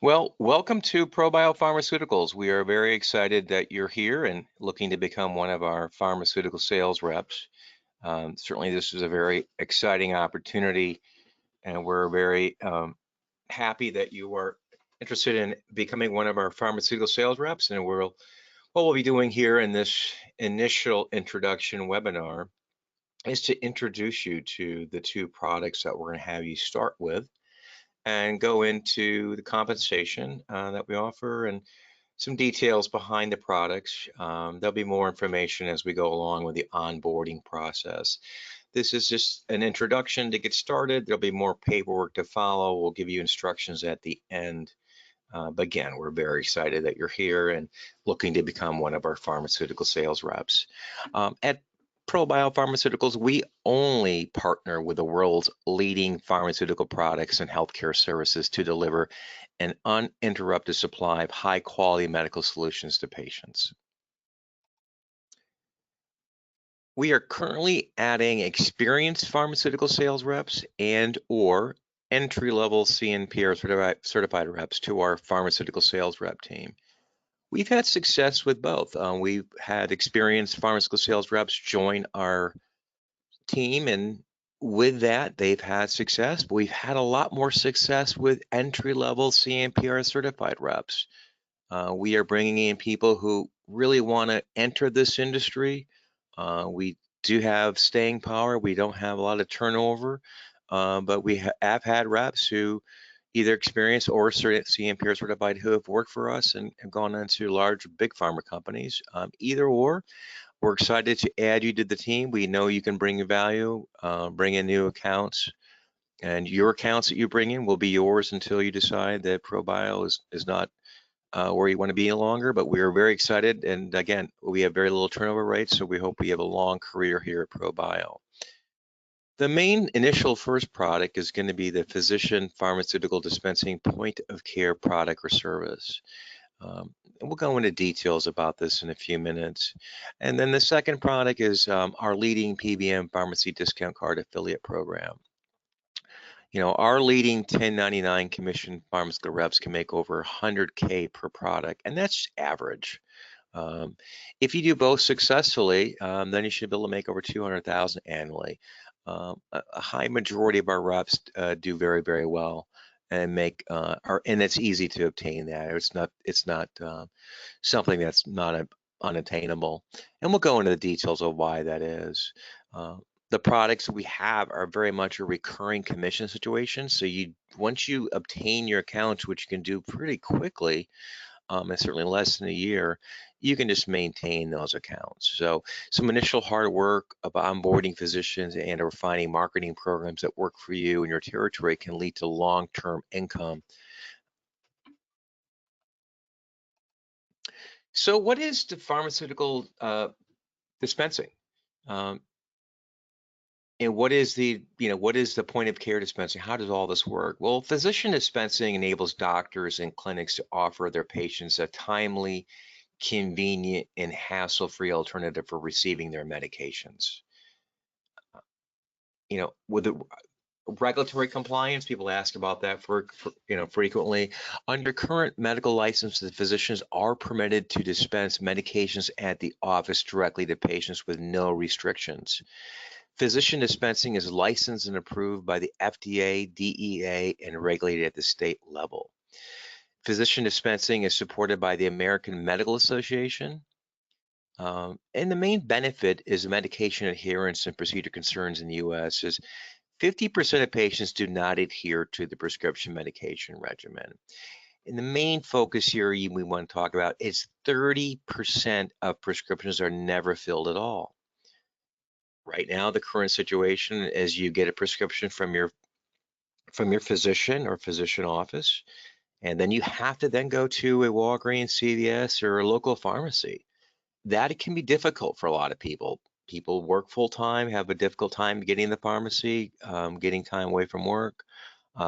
Well, welcome to ProBio Pharmaceuticals. We are very excited that you're here and looking to become one of our pharmaceutical sales reps. Certainly, this is a very exciting opportunity, and we're very happy that you are interested in becoming one of our pharmaceutical sales reps. And what we'll be doing here in this initial introduction webinar is to introduce you to the two products that we're going to have you start with and go into the compensation that we offer and some details behind the products. There'll be more information as we go along with the onboarding process. This is just an introduction to get started. There'll be more paperwork to follow. We'll give you instructions at the end. But again, we're very excited that you're here and looking to become one of our pharmaceutical sales reps. At ProBio Pharmaceuticals, we only partner with the world's leading pharmaceutical products and healthcare services to deliver an uninterrupted supply of high-quality medical solutions to patients. We are currently adding experienced pharmaceutical sales reps and/or entry-level CNPR certified reps to our pharmaceutical sales rep team. We've had success with both. We've had experienced pharmaceutical sales reps join our team, and with that, they've had success. But we've had a lot more success with entry-level CNPR certified reps. We are bringing in people who really want to enter this industry. We do have staying power. We don't have a lot of turnover, but we have had reps who either experienced or CNPR certified who have worked for us and have gone into large, big pharma companies. Either or, we're excited to add you to the team. We know you can bring value, bring in new accounts, and your accounts that you bring in will be yours until you decide that ProBio is not where you want to be longer. But we are very excited, and again, we have very little turnover rates, so we hope we have a long career here at ProBio. The main initial first product is going to be the physician pharmaceutical dispensing point of care product or service. We'll go into details about this in a few minutes. And then the second product is our leading PBM pharmacy discount card affiliate program. You know, our leading 1099 commission pharmaceutical reps can make over 100K per product, and that's average. If you do both successfully, then you should be able to make over 200,000 annually. A high majority of our reps do very, very well and and it's easy to obtain that. It's not something that's not unattainable. And we'll go into the details of why that is. The products we have are very much a recurring commission situation. So once you obtain your accounts, which you can do pretty quickly, and certainly less than a year, you can just maintain those accounts. So some initial hard work of onboarding physicians and refining marketing programs that work for you and your territory can lead to long-term income. So what is the pharmaceutical dispensing? And what is the point of care dispensing? How does all this work? Well, physician dispensing enables doctors and clinics to offer their patients a timely, convenient, and hassle-free alternative for receiving their medications. With the regulatory compliance, people ask about that frequently. Under current medical licenses, physicians are permitted to dispense medications at the office directly to patients with no restrictions. Physician dispensing is licensed and approved by the FDA, DEA, and regulated at the state level. Physician dispensing is supported by the American Medical Association. And the main benefit is medication adherence and procedure concerns in the U.S. is 50% of patients do not adhere to the prescription medication regimen. And the main focus here we want to talk about is 30% of prescriptions are never filled at all. Right now, the current situation is you get a prescription from your physician or physician office, and then you have to then go to a Walgreens, CVS, or a local pharmacy. That can be difficult for a lot of people. People work full time, have a difficult time getting to the pharmacy, getting time away from work.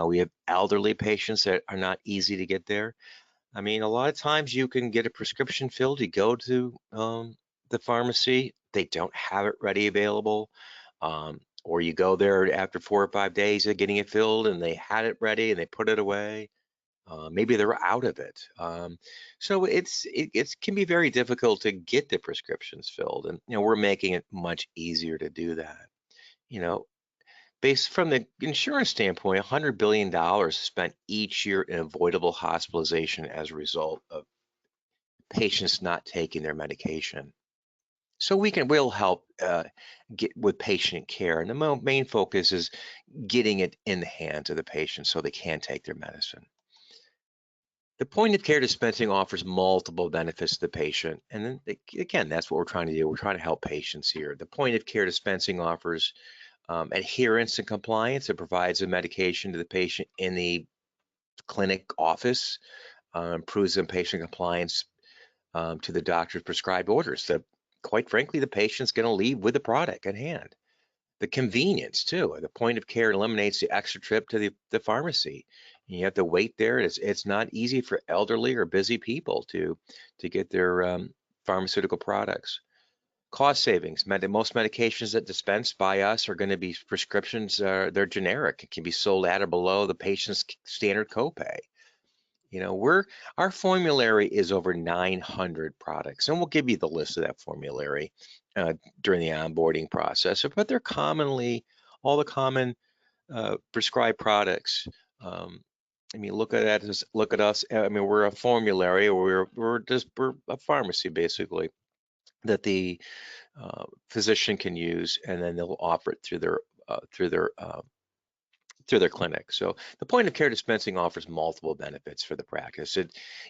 We have elderly patients that are not easy to get there. I mean, a lot of times you can get a prescription filled. You go to the pharmacy, they don't have it ready available, or you go there after 4 or 5 days of getting it filled and they had it ready and they put it away. Maybe they're out of it. So it can be very difficult to get the prescriptions filled, and we're making it much easier to do that. You know, Based from the insurance standpoint, $100 billion spent each year in avoidable hospitalization as a result of patients not taking their medication. So we'll help get with patient care, and the main focus is getting it in the hands of the patient so they can take their medicine. The point of care dispensing offers multiple benefits to the patient, and then again, that's what we're trying to do. We're trying to help patients here. The point of care dispensing offers adherence and compliance. It provides the medication to the patient in the clinic office, improves the patient compliance to the doctor's prescribed orders. Quite frankly, the patient's going to leave with the product at hand. The convenience too. The point of care eliminates the extra trip to the pharmacy. You have to wait there. It's not easy for elderly or busy people to get their pharmaceutical products. Cost savings. Most medications that dispensed by us are going to be prescriptions. They're generic. It can be sold at or below the patient's standard copay. Our formulary is over 900 products, and we'll give you the list of that formulary during the onboarding process. But they're commonly all the common prescribed products. Look at that. Look at us. We're a formulary, or we're a pharmacy basically that the physician can use, and then they'll offer it through their clinic. So the point of care dispensing offers multiple benefits for the practice.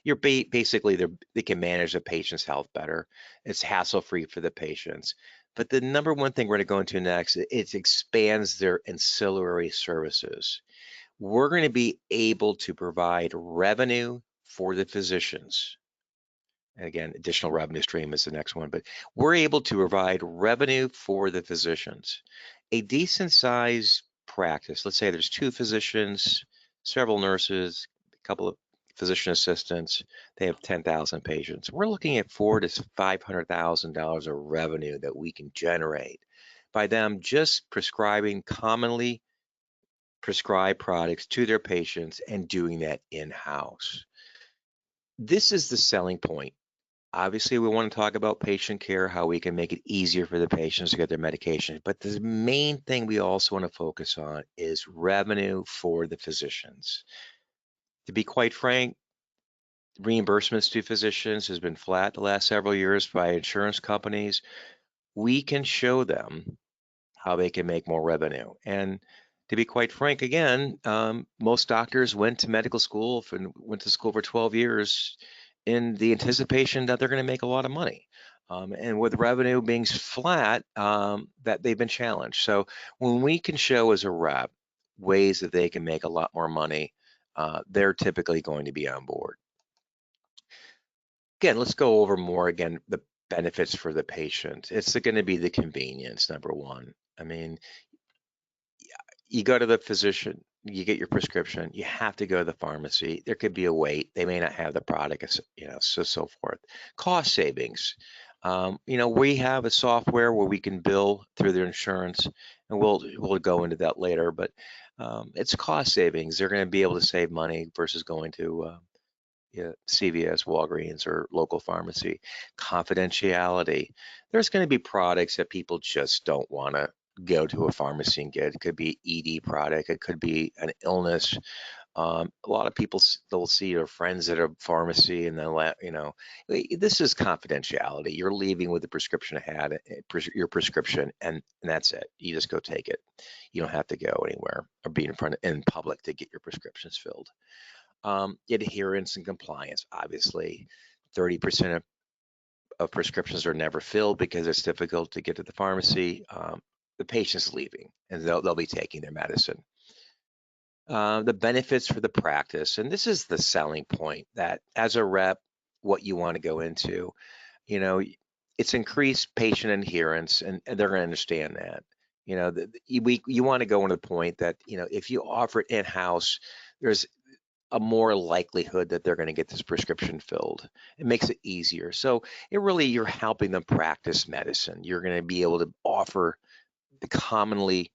Basically they can manage the patient's health better. It's hassle-free for the patients. But the number one thing we're going to go into next, it expands their ancillary services. We're going to be able to provide revenue for the physicians. And again, additional revenue stream is the next one, but we're able to provide revenue for the physicians. A decent size practice, let's say there's 2 physicians, several nurses, a couple of physician assistants, they have 10,000 patients. We're looking at $400,000 to $500,000 of revenue that we can generate by them just prescribing commonly prescribed products to their patients and doing that in-house. This is the selling point. Obviously, we want to talk about patient care, how we can make it easier for the patients to get their medication. But the main thing we also want to focus on is revenue for the physicians. To be quite frank, reimbursements to physicians has been flat the last several years by insurance companies. We can show them how they can make more revenue. And to be quite frank, again, most doctors went to medical school and went to school for 12 years in the anticipation that they're going to make a lot of money. And with revenue being flat, that they've been challenged. So when we can show as a rep ways that they can make a lot more money, they're typically going to be on board. Again, let's go over more again, the benefits for the patient. It's going to be the convenience, number one. You go to the physician, you get your prescription, you have to go to the pharmacy. There could be a wait. They may not have the product, so forth. Cost savings. We have a software where we can bill through their insurance, and we'll go into that later, but it's cost savings. They're going to be able to save money versus going to CVS, Walgreens, or local pharmacy. Confidentiality. There's going to be products that people just don't want to go to a pharmacy and get. It could be ED product. It could be an illness. A lot of people, they'll see their friends at a pharmacy and they'll, this is confidentiality. You're leaving with the prescription ahead, your prescription, and that's it. You just go take it. You don't have to go anywhere or be in public to get your prescriptions filled. Adherence and compliance, obviously. 30% of prescriptions are never filled because it's difficult to get to the pharmacy. The patient's leaving and they'll be taking their medicine. The benefits for the practice, and this is the selling point, that as a rep, what you want to go into, it's increased patient adherence, and they're going to understand that. You want to go into the point that, if you offer it in-house, there's a more likelihood that they're going to get this prescription filled. It makes it easier. So you're helping them practice medicine. You're going to be able to offer the commonly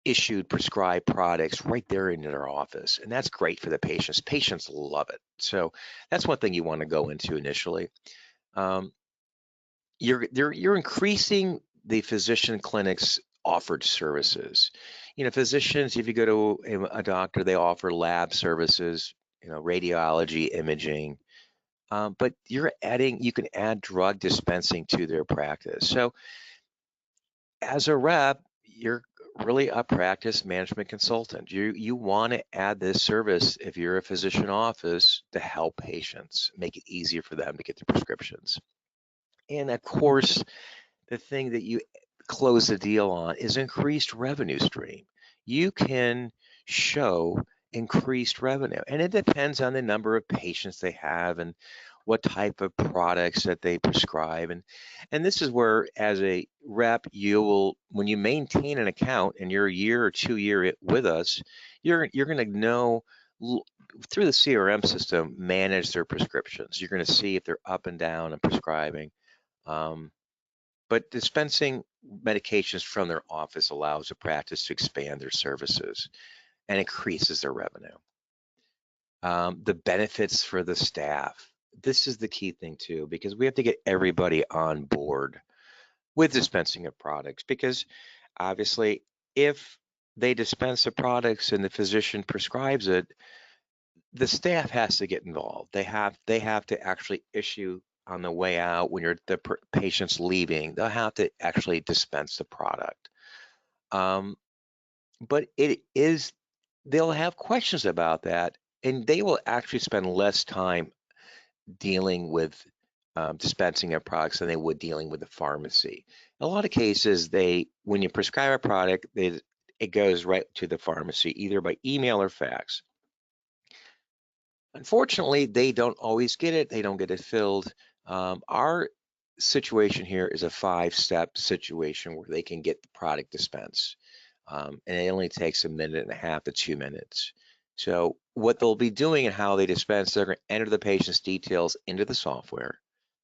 issued prescribed products right there in their office, and that's great for the patients. Patients love it. So that's one thing you want to go into initially. Um, you're increasing the physician clinic's offered services. Physicians, if you go to a doctor, they offer lab services, radiology, imaging. But you can add drug dispensing to their practice. So as a rep, you're really a practice management consultant. You want to add this service if you're a physician office to help patients, make it easier for them to get their prescriptions. And of course, the thing that you close the deal on is increased revenue stream. You can show increased revenue, and it depends on the number of patients they have and what type of products that they prescribe. And this is where, as a rep, when you maintain an account and you're a year or 2 year with us, you're going to know through the CRM system, manage their prescriptions. You're going to see if they're up and down and prescribing. But dispensing medications from their office allows the practice to expand their services and increases their revenue. The benefits for the staff. This is the key thing too, because we have to get everybody on board with dispensing of products, because obviously if they dispense the products and the physician prescribes it, the staff has to get involved. They have to actually issue on the way out when the patient's leaving. They'll have to actually dispense the product. But they'll have questions about that, and they will actually spend less time dealing with dispensing of products than they would dealing with the pharmacy. In a lot of cases, when you prescribe a product, it goes right to the pharmacy, either by email or fax. Unfortunately, they don't always get it. They don't get it filled. Our situation here is a 5-step situation where they can get the product dispensed. And it only takes 1.5 to 2 minutes. So what they'll be doing and how they dispense, they're going to enter the patient's details into the software.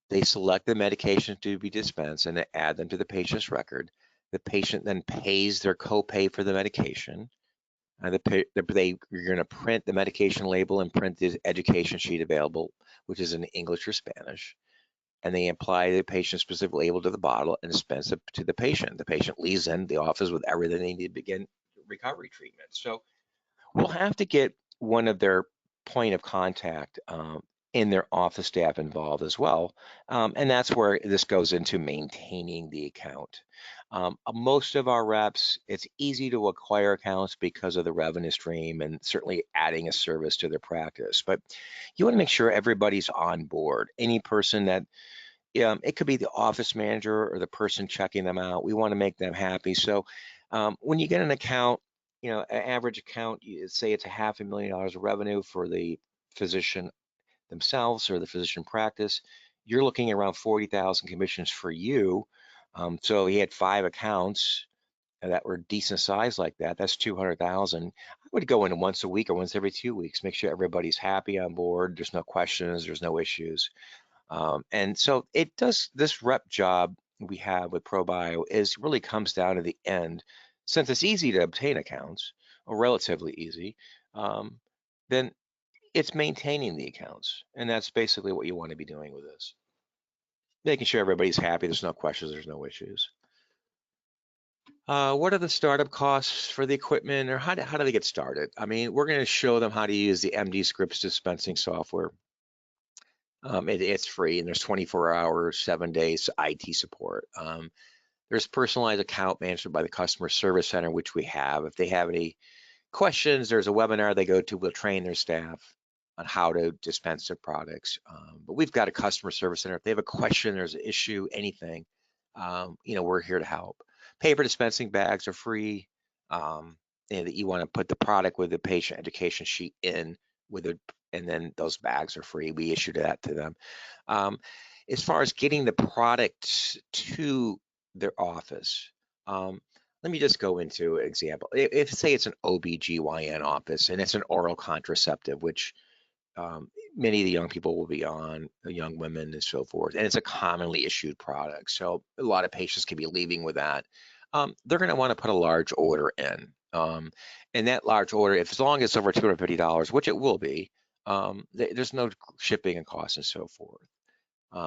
They select the medication to be dispensed and they add them to the patient's record. The patient then pays their copay for the medication. You're going to print the medication label and print the education sheet available, which is in English or Spanish. And they apply the patient-specific label to the bottle and dispense it to the patient. The patient leaves in the office with everything they need to begin recovery treatment. So we'll have to get one of their point of contact in their office staff involved as well. And that's where this goes into maintaining the account. Most of our reps, it's easy to acquire accounts because of the revenue stream and certainly adding a service to their practice. But you want to make sure everybody's on board. Any person that it could be the office manager or the person checking them out. We want to make them happy. So when you get an account, an average account, say it's $500,000 of revenue for the physician themselves or the physician practice, you're looking around 40,000 commissions for you. So he had 5 accounts that were decent size like that. That's 200,000. I would go in once a week or once every 2 weeks, make sure everybody's happy on board. There's no questions, there's no issues. And so this rep job we have with ProBio really comes down to the end. Since it's easy to obtain accounts, or relatively easy, then it's maintaining the accounts. And that's basically what you want to be doing with this. Making sure everybody's happy, there's no questions, there's no issues. What are the startup costs for the equipment, or how do they get started? I mean, we're going to show them how to use the MD Scripts dispensing software. It's free, and there's 24 hours, 7 days IT support. There's personalized account management by the customer service center, which we have. If they have any questions, there's a webinar they go to. We'll train their staff on how to dispense their products. But we've got a customer service center. If they have a question, there's an issue, anything, we're here to help. Paper dispensing bags are free. That you want to put the product with the patient education sheet in with it, and then those bags are free. We issue that to them. As far as getting the product to their office, let me just go into an example. If say it's an OB/GYN office and it's an oral contraceptive, which many of the young people will be on, the young women and so forth, and it's a commonly issued product. So a lot of patients can be leaving with that. They're going to want to put a large order in. Um, and that large order, if as long as it's over $250, which it will be, there's no shipping and costs and so forth.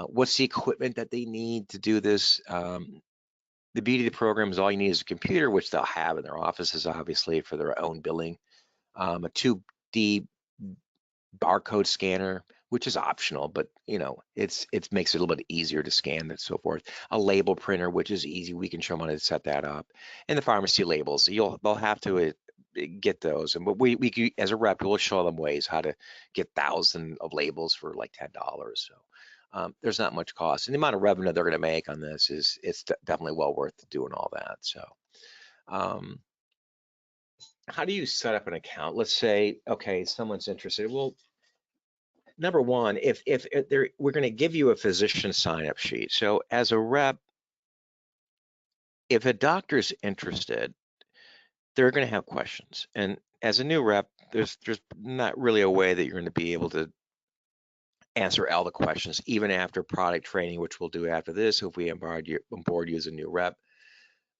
What's the equipment that they need to do this? The beauty of the program is all you need is a computer, which they'll have in their offices, obviously, for their own billing. A 2D barcode scanner, which is optional, but it makes it a little bit easier to scan and so forth. A label printer, which is easy. We can show them how to set that up. And the pharmacy labels, they'll have to get those. And but we as a rep, we'll show them ways how to get thousands of labels for like $10. So there's not much cost, and the amount of revenue they're going to make on this is definitely well worth doing all that. So. Um, how do you set up an account? Let's say, okay, someone's interested. Well, number one, if we're going to give you a physician sign-up sheet. So as a rep, if a doctor's interested, they're going to have questions. And as a new rep, there's not really a way that you're going to be able to answer all the questions, even after product training, which we'll do after this. If we onboard you as a new rep,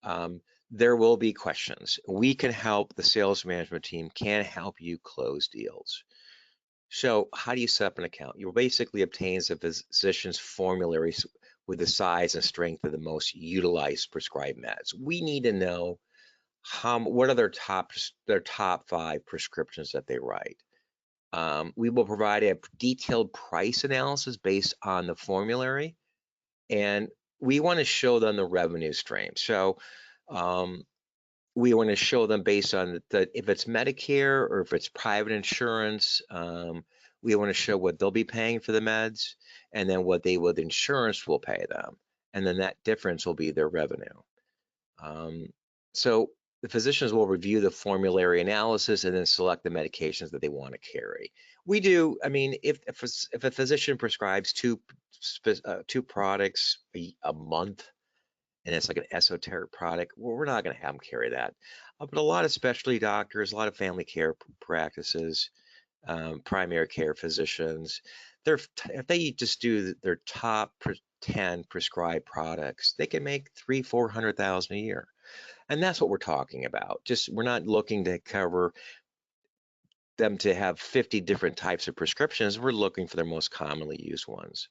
um, there will be questions. We can help. The sales management team can help you close deals. So how do you set up an account? You basically obtain a physician's formularies with the size and strength of the most utilized prescribed meds. We need to know what are their top 5 prescriptions that they write. We will provide a detailed price analysis based on the formulary, and we want to show them the revenue stream. So we want to show them based on if it's Medicare or if it's private insurance. We want to show what they'll be paying for the meds, and then what they with insurance will pay them, and then that difference will be their revenue. So the physicians will review the formulary analysis and then select the medications that they want to carry. We do. I mean, if a physician prescribes two products a month, and it's like an esoteric product, well, we're not going to have them carry that. But a lot of specialty doctors, a lot of family care practices, primary care physicians, if they just do their top 10 prescribed products, they can make 300,000-400,000 a year. And that's what we're talking about. Just we're not looking to cover them to have 50 different types of prescriptions. We're looking for their most commonly used ones.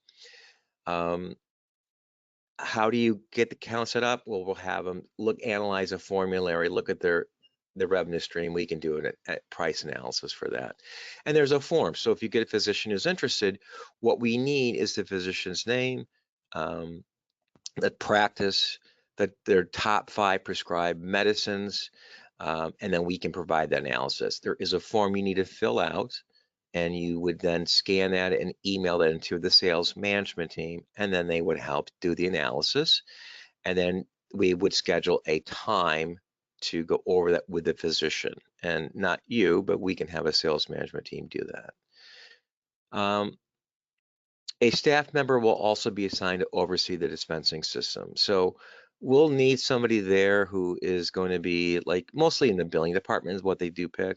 How do you get the account set up? Well, we'll have them analyze a formulary, look at the revenue stream. We can do a price analysis for that. And there's a form. So if you get a physician who's interested, what we need is the physician's name, the practice, their top 5 prescribed medicines, and then we can provide that analysis. There is a form you need to fill out, and you would then scan that and email that into the sales management team, and then they would help do the analysis, and then we would schedule a time to go over that with the physician, and not you, but we can have a sales management team do that. A staff member will also be assigned to oversee the dispensing system. So we'll need somebody there who is going to be like mostly in the billing department is what they do pick.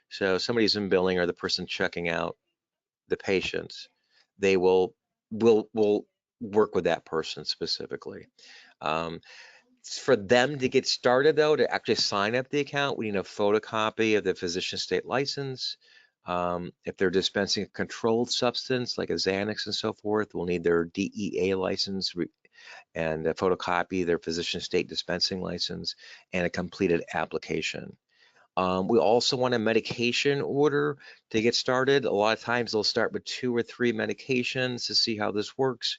So somebody's in billing or the person checking out the patients, they will work with that person specifically. For them to get started though, to actually sign up the account, we need a photocopy of the physician state license. If they're dispensing a controlled substance like a Xanax and so forth, we'll need their DEA license and a photocopy of their physician state dispensing license and a completed application. We also want a medication order to get started. A lot of times they'll start with 2 or 3 medications to see how this works.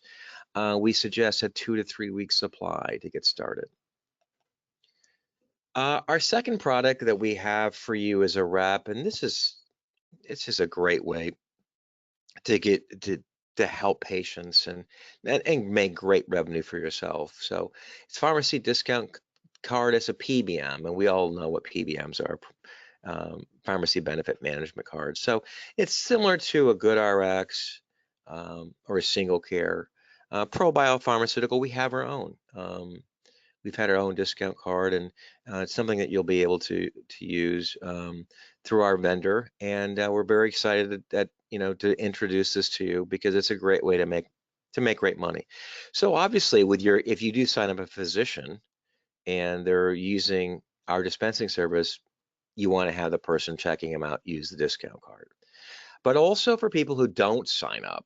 We suggest a 2 to 3 week supply to get started. Our second product that we have for you as a rep, and it's just a great way to get to help patients and make great revenue for yourself. So it's pharmacy discount card as a PBM, and we all know what PBMs are. Pharmacy benefit management cards. So it's similar to a GoodRx or a single care. ProBio pharmaceutical, we have our own. We've had our own discount card, and it's something that you'll be able to use through our vendor. And we're very excited that to introduce this to you because it's a great way to make great money. So obviously, if you do sign up a physician and they're using our dispensing service, you want to have the person checking them out use the discount card. But also for people who don't sign up,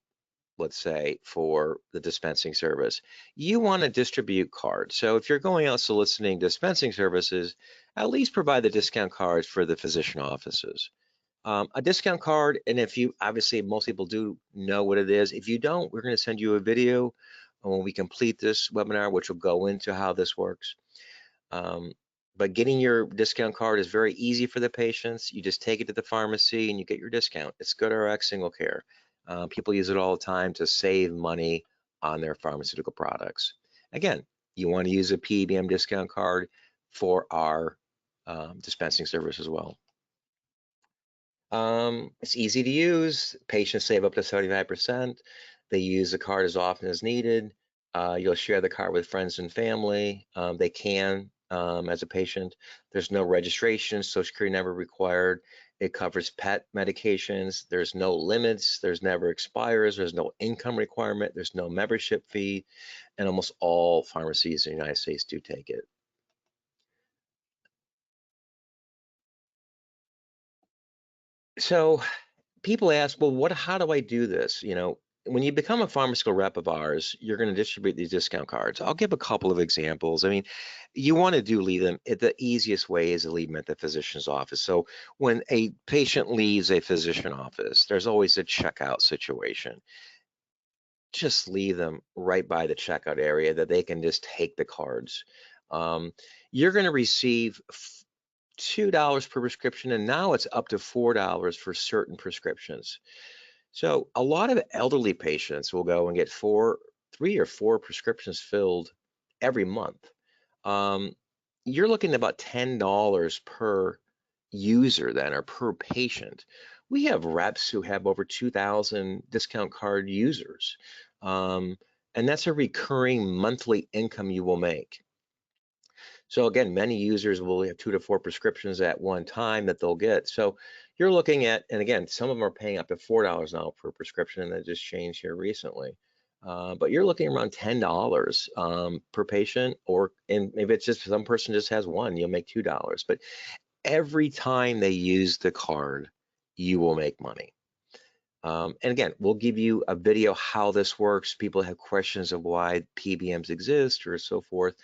let's say for the dispensing service, you want to distribute cards. So if you're going out soliciting dispensing services, at least provide the discount cards for the physician offices. A discount card, and if you, obviously most people do know what it is. If you don't, we're going to send you a video when we complete this webinar, which will go into how this works. But getting your discount card is very easy for the patients. You just take it to the pharmacy and you get your discount. It's GoodRx Single Care. People use it all the time to save money on their pharmaceutical products. Again, you want to use a PBM discount card for our dispensing service as well. It's easy to use. Patients save up to 75%. They use the card as often as needed. You'll share the card with friends and family. They can, as a patient. There's no registration, Social Security never required. It covers pet medications. There's no limits. There's never expires. There's no income requirement. There's no membership fee. And almost all pharmacies in the United States do take it. So people ask, well, how do I do this? You know, when you become a pharmaceutical rep of ours, you're going to distribute these discount cards. I'll give a couple of examples. I mean, you want to leave them. The easiest way is to leave them at the physician's office. So when a patient leaves a physician office, there's always a checkout situation. Just leave them right by the checkout area that they can just take the cards. You're going to receive $2 per prescription, and now it's up to $4 for certain prescriptions. So a lot of elderly patients will go and get 3 or 4 prescriptions filled every month. You're looking at about $10 per user then, or per patient. We have reps who have over 2,000 discount card users. And that's a recurring monthly income you will make. So again, many users will have 2 to 4 prescriptions at one time that they'll get. So you're looking at, and again, some of them are paying up to $4 now per prescription, and that just changed here recently. But you're looking around $10 per patient, and maybe it's just some person just has one, you'll make $2. But every time they use the card, you will make money. And again, we'll give you a video how this works. People have questions of why PBMs exist or so forth.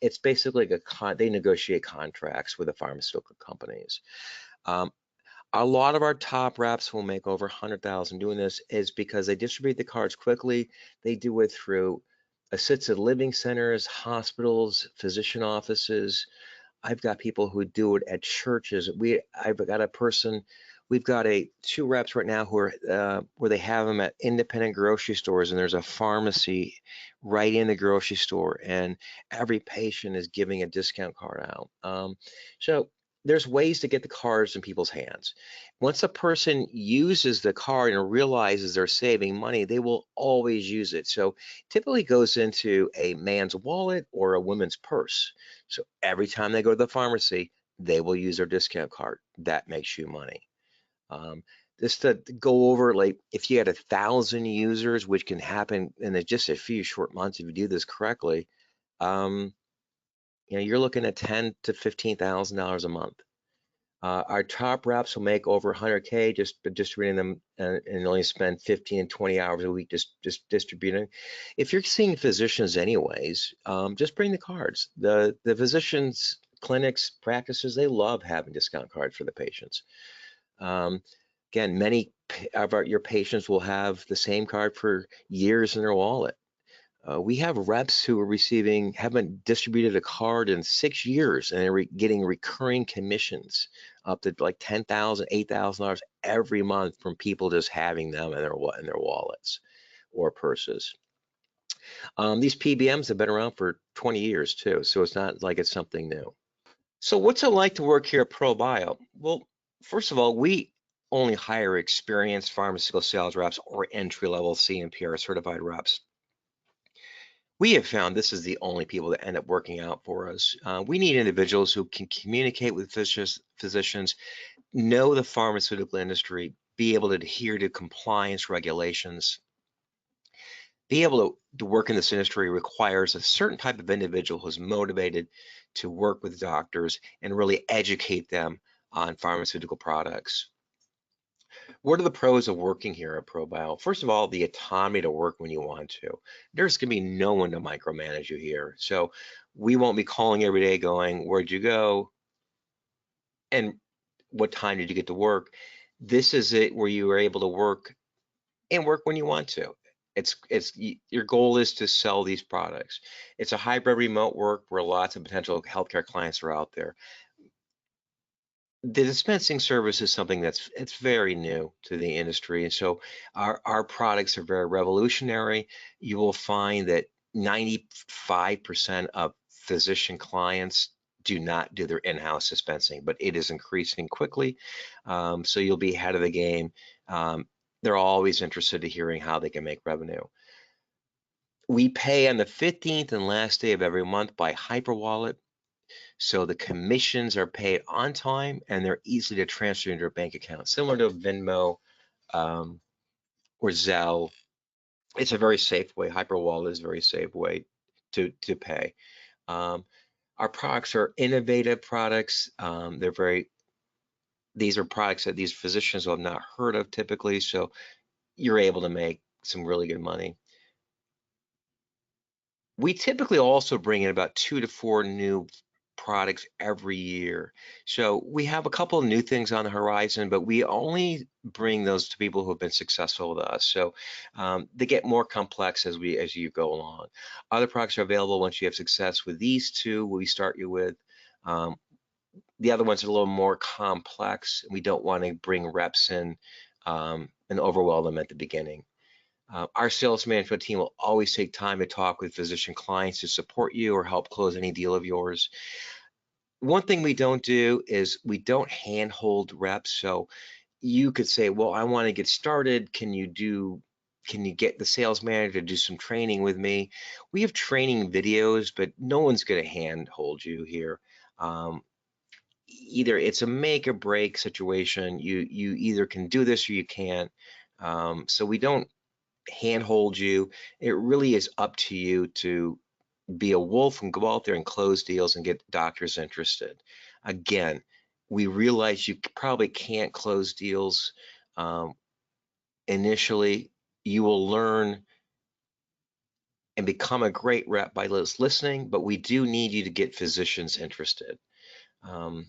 It's basically they negotiate contracts with the pharmaceutical companies. A lot of our top reps will make over 100,000 doing this is because they distribute the cards quickly. They do it through assisted living centers, hospitals, physician offices. I've got people who do it at churches. I've got a person, we've got 2 reps right now who are where they have them at independent grocery stores, and there's a pharmacy right in the grocery store, and every patient is giving a discount card out. So there's ways to get the cards in people's hands. Once a person uses the card and realizes they're saving money, they will always use it. So typically goes into a man's wallet or a woman's purse. So every time they go to the pharmacy, they will use their discount card. That makes you money. Just to go over, like if you had 1,000 users, which can happen in just a few short months if you do this correctly, you're looking at $10,000 to $15,000 a month. Our top reps will make over 100K just distributing them and only spend 15 and 20 hours a week just distributing. If you're seeing physicians anyways, just bring the cards. The physicians, clinics, practices, they love having discount cards for the patients. Again, many of your patients will have the same card for years in their wallet. We have reps who haven't distributed a card in 6 years, and they're getting recurring commissions up to like $10,000, $8,000 every month from people just having them in their wallets or purses. These PBMs have been around for 20 years too, so it's not like it's something new. So what's it like to work here at ProBio? Well, first of all, we only hire experienced pharmaceutical sales reps or entry-level CNPR certified reps. We have found this is the only people that end up working out for us. We need individuals who can communicate with physicians, know the pharmaceutical industry, be able to adhere to compliance regulations. Be able to work in this industry requires a certain type of individual who's motivated to work with doctors and really educate them on pharmaceutical products. What are the pros of working here at ProBio? First of all, the autonomy to work when you want to. There's going to be no one to micromanage you here. So we won't be calling every day going, where'd you go? And what time did you get to work? This is it where you are able to work and work when you want to. Your goal is to sell these products. It's a hybrid remote work where lots of potential healthcare clients are out there. The dispensing service is something it's very new to the industry, and so our products are very revolutionary. You will find that 95% of physician clients do not do their in-house dispensing, but it is increasing quickly. So you'll be ahead of the game. They're always interested in hearing how they can make revenue. We pay on the 15th and last day of every month by Hyperwallet. So the commissions are paid on time and they're easy to transfer into your bank account, similar to Venmo or Zelle. It's a very safe way. Hyperwallet is a very safe way to pay. Um, our products are innovative products. These are products that these physicians will have not heard of typically, so you're able to make some really good money. We typically also bring in about 2 to 4 new products every year. So we have a couple of new things on the horizon, but we only bring those to people who have been successful with us. So they get more complex as you go along. Other products are available once you have success with these two. We start you with. The other ones are a little more complex. We don't want to bring reps in and overwhelm them at the beginning. Our sales management team will always take time to talk with physician clients to support you or help close any deal of yours. One thing we don't do is we don't handhold reps. So you could say, well, I want to get started. Can you get the sales manager to do some training with me? We have training videos, but no one's going to handhold you here. Either it's a make or break situation. You either can do this or you can't. So we don't handhold you. It really is up to you to be a wolf and go out there and close deals and get doctors interested. Again, we realize you probably can't close deals initially. You will learn and become a great rep by listening, but we do need you to get physicians interested. The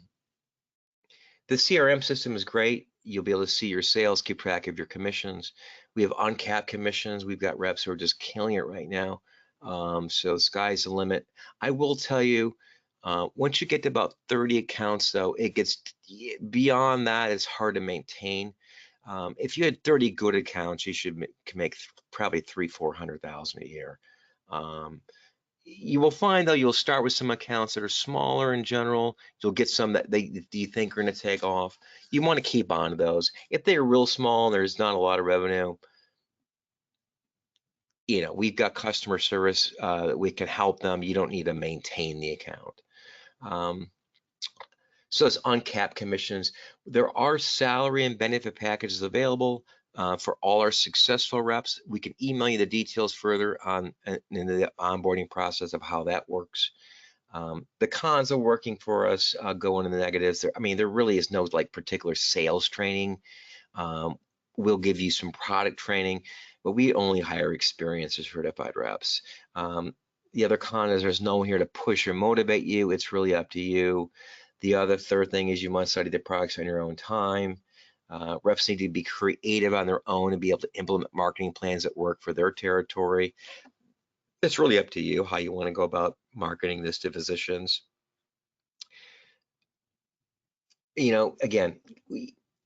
CRM system is great. You'll be able to see your sales, keep track of your commissions. We have uncapped commissions. We've got reps who are just killing it right now. So sky's the limit. I will tell you, once you get to about 30 accounts, though, it gets beyond that. It's hard to maintain. If you had 30 good accounts, you should make probably 300,000-400,000 a year. You will find, though, you'll start with some accounts that are smaller in general. You'll get some that you think are going to take off. You want to keep on to those. If they're real small and there's not a lot of revenue, we've got customer service that we can help them. You don't need to maintain the account. So it's uncapped commissions. There are salary and benefit packages available for all our successful reps. We can email you the details further on in the onboarding process of how that works. The cons of working for us go into the negatives. There really is no particular sales training. We'll give you some product training, but we only hire experienced or certified reps. The other con is there's no one here to push or motivate you. It's really up to you. The other third thing is you must study the products on your own time. Reps need to be creative on their own and be able to implement marketing plans that work for their territory. It's really up to you how you want to go about marketing this to physicians. Again,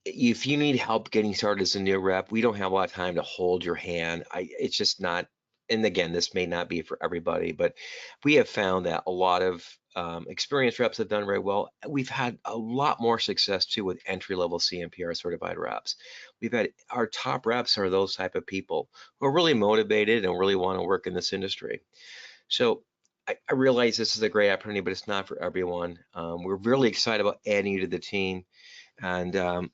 if you need help getting started as a new rep, we don't have a lot of time to hold your hand. It's just not, and again, this may not be for everybody, but we have found that a lot of experienced reps have done very well. We've had a lot more success too with entry-level CMPR certified reps. Our top reps are those type of people who are really motivated and really want to work in this industry. So I realize this is a great opportunity, but it's not for everyone. We're really excited about adding you to the team, and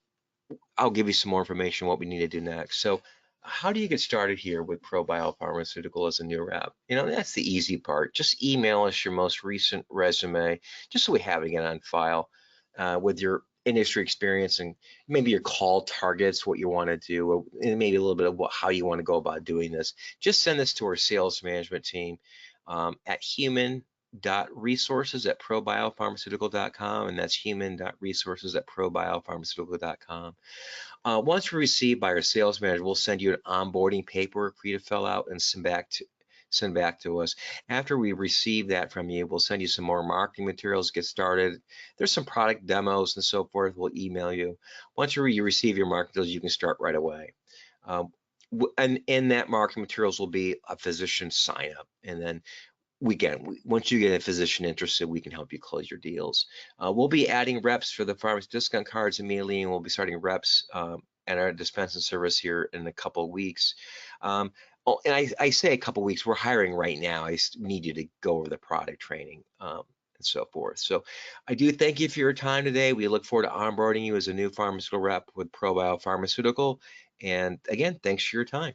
I'll give you some more information on what we need to do next. So how do you get started here with ProBio Pharmaceutical as a new rep? That's the easy part. Just email us your most recent resume, just so we have it again on file with your industry experience and maybe your call targets, what you want to do, and maybe a little bit of how you want to go about doing this, just send this to our sales management team at human.resources@probiopharmaceutical.com, and that's human.resources@probiopharmaceutical.com. Once received by our sales manager, we'll send you an onboarding paperwork for you to fill out and send back to us. After we receive that from you, we'll send you some more marketing materials, get started. There's some product demos and so forth. We'll email you. Once you receive your marketing materials, you can start right away. And in that marketing materials will be a physician sign up. And then once you get a physician interested, we can help you close your deals. We'll be adding reps for the pharmacy discount cards immediately, and we'll be starting reps at our dispensing service here in a couple of weeks. Oh, and I say a couple of weeks, we're hiring right now. I need you to go over the product training and so forth. So I do thank you for your time today. We look forward to onboarding you as a new pharmaceutical rep with ProBio Pharmaceutical. And again, thanks for your time.